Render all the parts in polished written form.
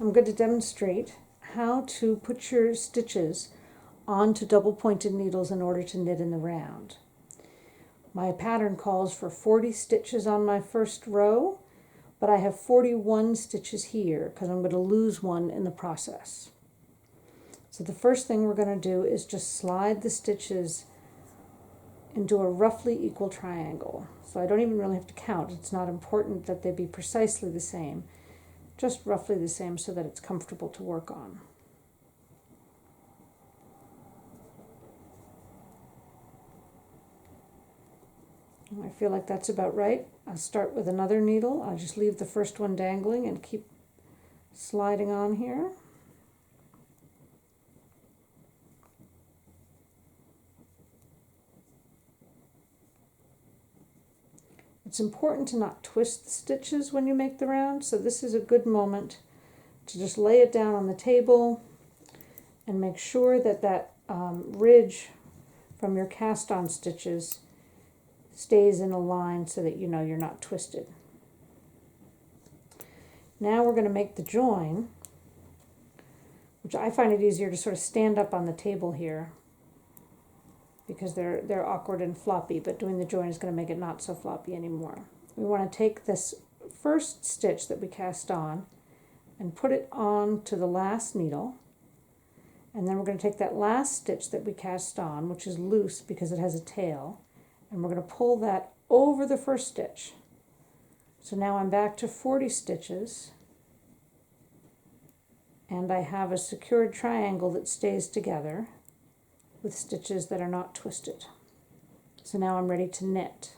I'm going to demonstrate how to put your stitches onto double pointed needles in order to knit in the round. My pattern calls for 40 stitches on my first row, but I have 41 stitches here because I'm going to lose one in the process. So the first thing we're going to do is just slide the stitches into a roughly equal triangle. So I don't even really have to count. It's not important that they be precisely the same, just roughly the same so that it's comfortable to work on. And I feel like that's about right. I'll start with another needle. I'll just leave the first one dangling and keep sliding on here. It's important to not twist the stitches when you make the round, so this is a good moment to just lay it down on the table and make sure that that ridge from your cast on stitches stays in a line so that you know you're not twisted. Now we're going to make the join, which I find it easier to sort of stand up on the table here because they're awkward and floppy, but doing the join is going to make it not so floppy anymore. We want to take this first stitch that we cast on and put it on to the last needle, and then we're going to take that last stitch that we cast on, which is loose because it has a tail, and we're going to pull that over the first stitch. So now I'm back to 40 stitches, and I have a secured triangle that stays together with stitches that are not twisted. So now I'm ready to knit.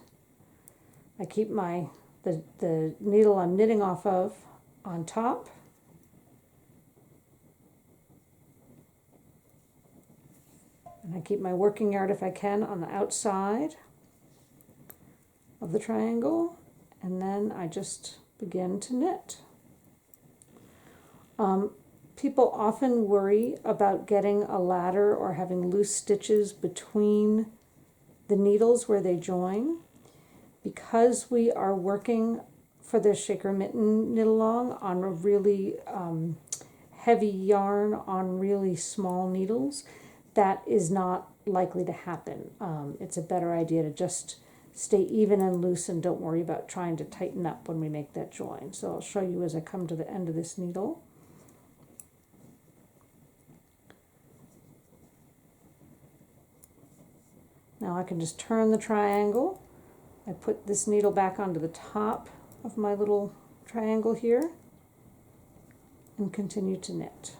I keep the needle I'm knitting off of on top, and I keep my working yarn if I can on the outside of the triangle, and then I just begin to knit. People often worry about getting a ladder or having loose stitches between the needles where they join. Because we are working for the Shaker Mitten knit along on a really heavy yarn on really small needles, that is not likely to happen. It's a better idea to just stay even and loose and don't worry about trying to tighten up when we make that join. So I'll show you as I come to the end of this needle. Now I can just turn the triangle. I put this needle back onto the top of my little triangle here and continue to knit.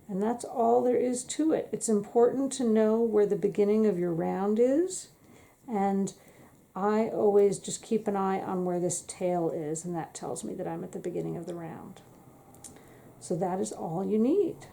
And that's all there is to it. It's important to know where the beginning of your round is, and I always just keep an eye on where this tail is, and that tells me that I'm at the beginning of the round. So that is all you need.